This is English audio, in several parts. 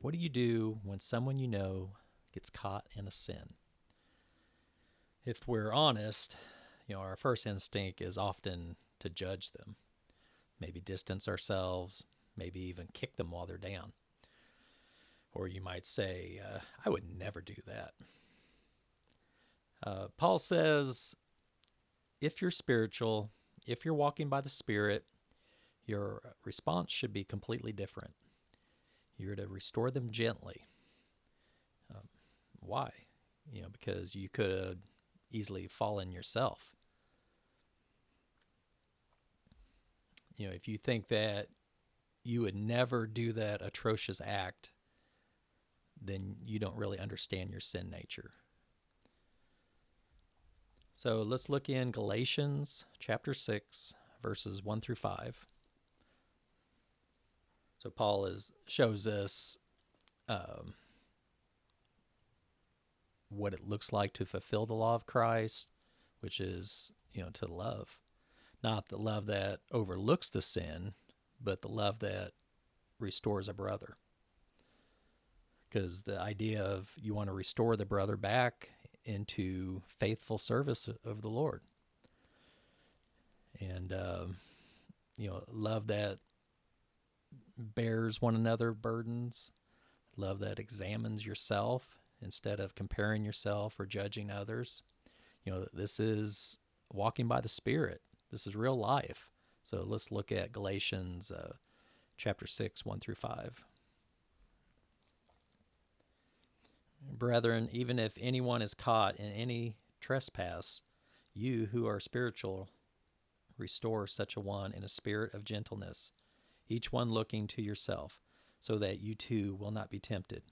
What do you do when someone you know gets caught in a sin? If we're honest, our first instinct is often to judge them, maybe distance ourselves, maybe even kick them while they're down. Or you might say, I would never do that. Paul says, if you're spiritual, if you're walking by the Spirit, your response should be completely different. You're to restore them gently. Why? Because you could easily fallen yourself. If you think that you would never do that atrocious act, then you don't really understand your sin nature. So let's look in Galatians chapter 6, verses 1 through 5. So Paul shows us what it looks like to fulfill the law of Christ, which is, to love. Not the love that overlooks the sin, but the love that restores a brother. Because the idea of you want to restore the brother back into faithful service of the Lord. And, love that bears one another burdens, love that examines yourself instead of comparing yourself or judging others. This is walking by the Spirit. This is real life. So let's look at Galatians chapter 6, 1 through 5. Brethren, even if anyone is caught in any trespass, you who are spiritual, restore such a one in a spirit of gentleness, each one looking to yourself, so that you too will not be tempted.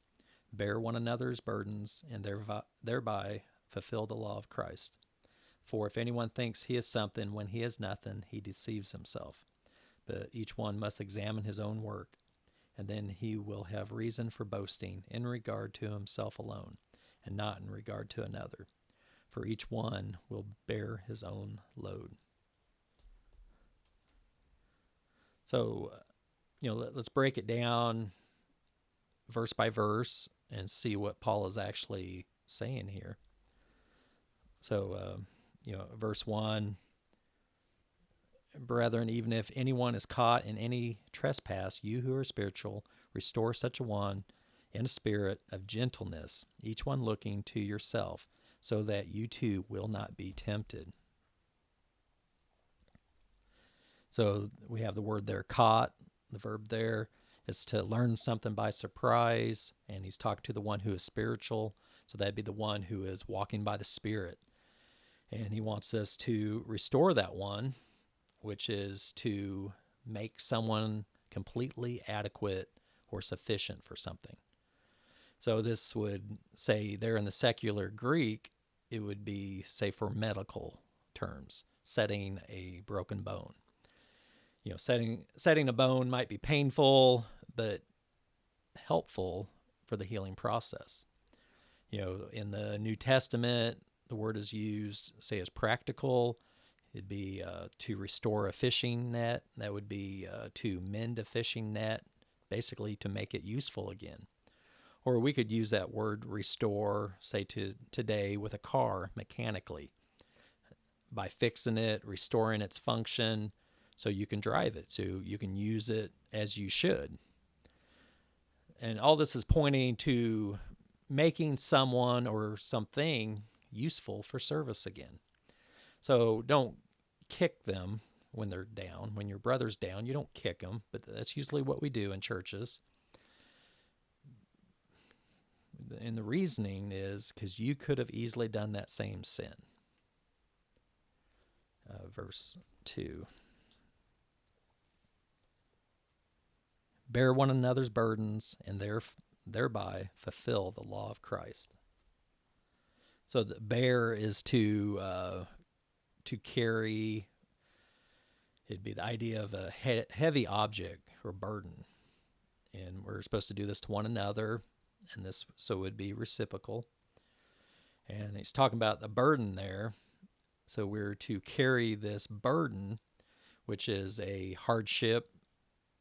Bear one another's burdens, and thereby fulfill the law of Christ. For if anyone thinks he is something when he is nothing, he deceives himself. But each one must examine his own work, and then he will have reason for boasting in regard to himself alone, and not in regard to another. For each one will bear his own load. So, let's break it down verse by verse and see what Paul is actually saying here. So, verse 1, brethren, even if anyone is caught in any trespass, you who are spiritual, restore such a one in a spirit of gentleness, each one looking to yourself, so that you too will not be tempted. So we have the word there, caught. The verb there is to learn something by surprise, and he's talking to the one who is spiritual, so that'd be the one who is walking by the Spirit. And he wants us to restore that one, which is to make someone completely adequate or sufficient for something. So this would say there in the secular Greek, it would be, say, for medical terms, setting a broken bone. Setting a bone might be painful, but helpful for the healing process. In the New Testament, the word is used, say, as practical. It'd be to restore a fishing net. That would be to mend a fishing net, basically to make it useful again. Or we could use that word restore, say, to today with a car mechanically, by fixing it, restoring its function, so you can drive it, so you can use it as you should. And all this is pointing to making someone or something useful for service again. So don't kick them when they're down. When your brother's down, you don't kick them, but that's usually what we do in churches. And the reasoning is because you could have easily done that same sin. Verse 2. Bear one another's burdens, and thereby fulfill the law of Christ. So the bear is to carry. It'd be the idea of a heavy object or burden, and we're supposed to do this to one another, and this so it would be reciprocal. And he's talking about the burden there. So we're to carry this burden, which is a hardship,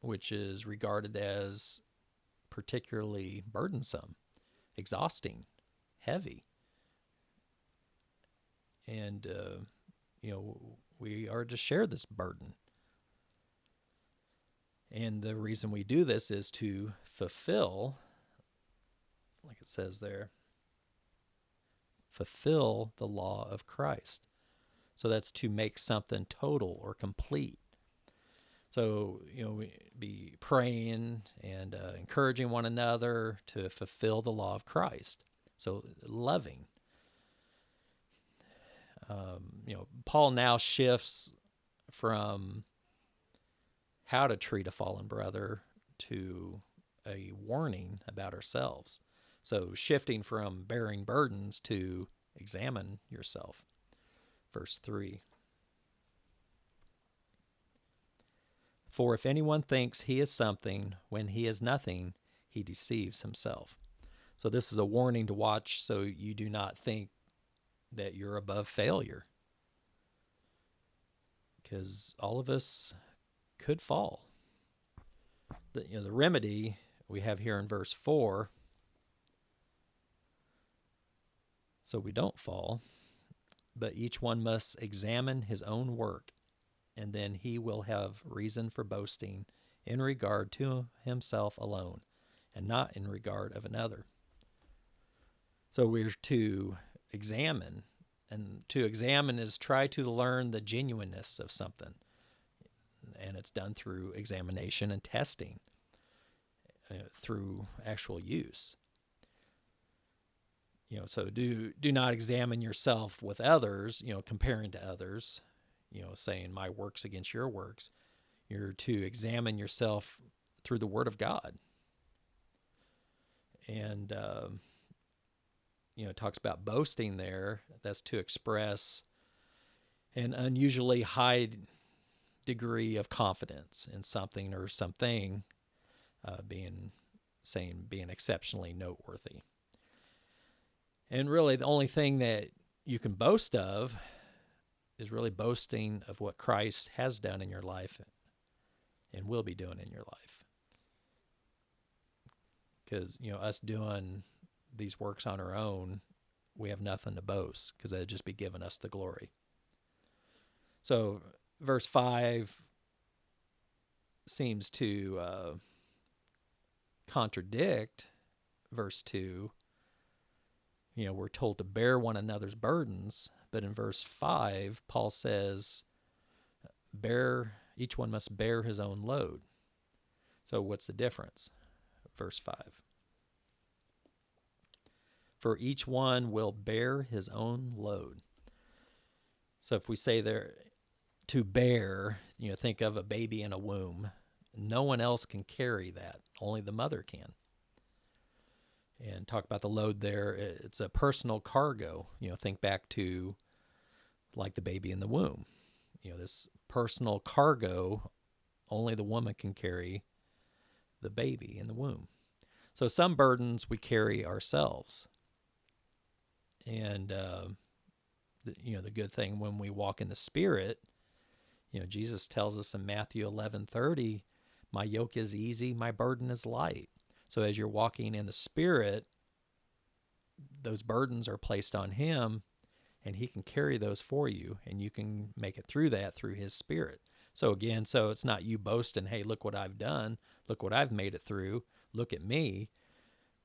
which is regarded as particularly burdensome, exhausting, heavy. And, we are to share this burden. And the reason we do this is to fulfill, like it says there, fulfill the law of Christ. So that's to make something total or complete. So, we be praying and encouraging one another to fulfill the law of Christ. So loving. Paul now shifts from how to treat a fallen brother to a warning about ourselves. So shifting from bearing burdens to examine yourself. Verse 3. For if anyone thinks he is something when he is nothing, he deceives himself. So this is a warning to watch so you do not think that you're above failure. Because all of us could fall. The remedy we have here in verse 4, so we don't fall, but each one must examine his own work, and then he will have reason for boasting in regard to himself alone, and not in regard of another. So we're to examine, and to examine is try to learn the genuineness of something. And it's done through examination and testing, through actual use. So do not examine yourself with others, comparing to others, saying my works against your works. You're to examine yourself through the Word of God. And, it talks about boasting there. That's to express an unusually high degree of confidence in something or something, being exceptionally noteworthy. And really the only thing that you can boast of is really boasting of what Christ has done in your life and will be doing in your life. Because, us doing these works on our own, we have nothing to boast, because that would just be giving us the glory. So verse 5 seems to contradict verse 2. We're told to bear one another's burdens, but in verse 5, Paul says, each one must bear his own load. So what's the difference? Verse 5. For each one will bear his own load. So if we say there, to bear, think of a baby in a womb. No one else can carry that. Only the mother can. And talk about the load there. It's a personal cargo. Think back to like the baby in the womb. This personal cargo, only the woman can carry the baby in the womb. So some burdens we carry ourselves. And, the good thing when we walk in the Spirit, Jesus tells us in Matthew 11:30, my yoke is easy, my burden is light. So as you're walking in the Spirit, those burdens are placed on him, and he can carry those for you, and you can make it through that through his Spirit. So again, it's not you boasting, hey, look what I've done, look what I've made it through, look at me.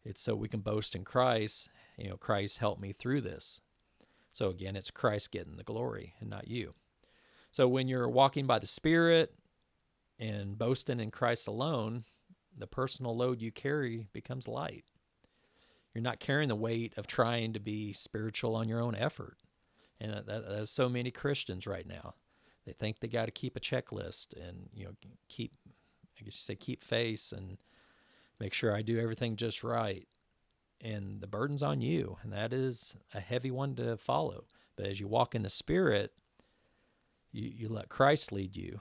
It's so we can boast in Christ, Christ helped me through this. So again, it's Christ getting the glory and not you. So when you're walking by the Spirit and boasting in Christ alone, the personal load you carry becomes light. You're not carrying the weight of trying to be spiritual on your own effort. And that's so many Christians right now. They think they got to keep a checklist and, keep face and make sure I do everything just right. And the burden's on you, and that is a heavy one to follow. But as you walk in the Spirit, you let Christ lead you,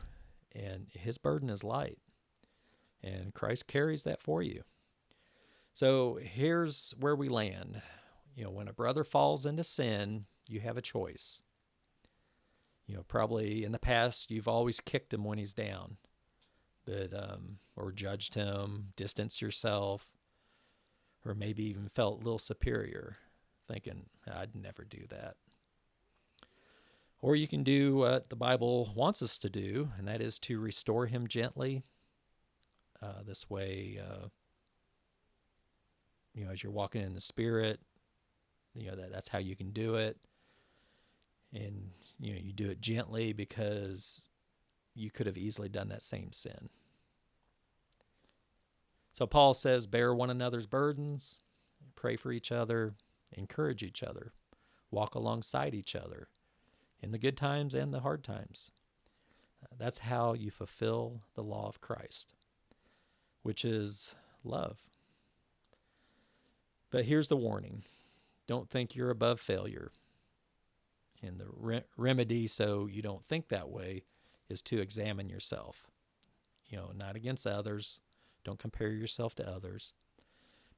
and his burden is light. And Christ carries that for you. So here's where we land. When a brother falls into sin, you have a choice. Probably in the past, you've always kicked him when he's down, but or judged him, distanced yourself. or maybe even felt a little superior, thinking, I'd never do that. Or you can do what the Bible wants us to do, and that is to restore him gently. This way, as you're walking in the Spirit, that's how you can do it. And, you do it gently because you could have easily done that same sin. So Paul says, bear one another's burdens, pray for each other, encourage each other, walk alongside each other in the good times and the hard times. That's how you fulfill the law of Christ, which is love. But here's the warning. Don't think you're above failure. And the remedy so you don't think that way is to examine yourself. Not against others. Don't compare yourself to others.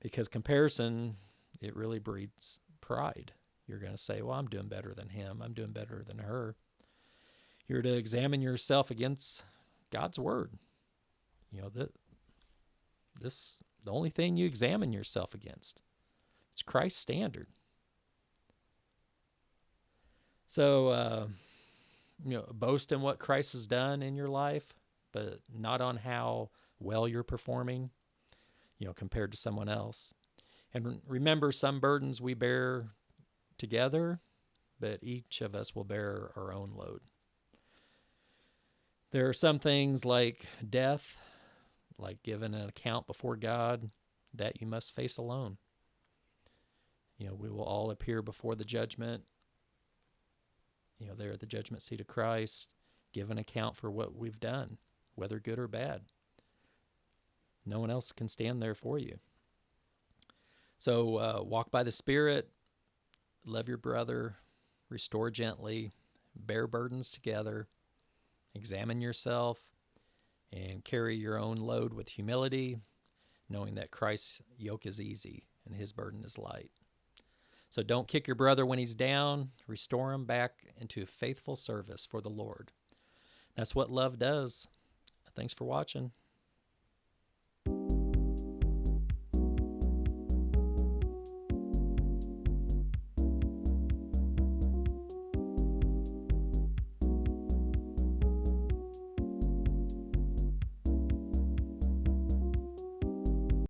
Because comparison, it really breeds pride. You're going to say, well, I'm doing better than him. I'm doing better than her. You're to examine yourself against God's word. The only thing you examine yourself against. It's Christ's standard. So, boast in what Christ has done in your life, but not on how well you're performing, compared to someone else. And remember, some burdens we bear together, but each of us will bear our own load. There are some things like death, like giving an account before God, that you must face alone. We will all appear before the judgment, there at the judgment seat of Christ, give an account for what we've done, whether good or bad. No one else can stand there for you. So walk by the Spirit, love your brother, restore gently, bear burdens together, examine yourself, and carry your own load with humility, knowing that Christ's yoke is easy and his burden is light. So don't kick your brother when he's down. Restore him back into faithful service for the Lord. That's what love does. Thanks for watching.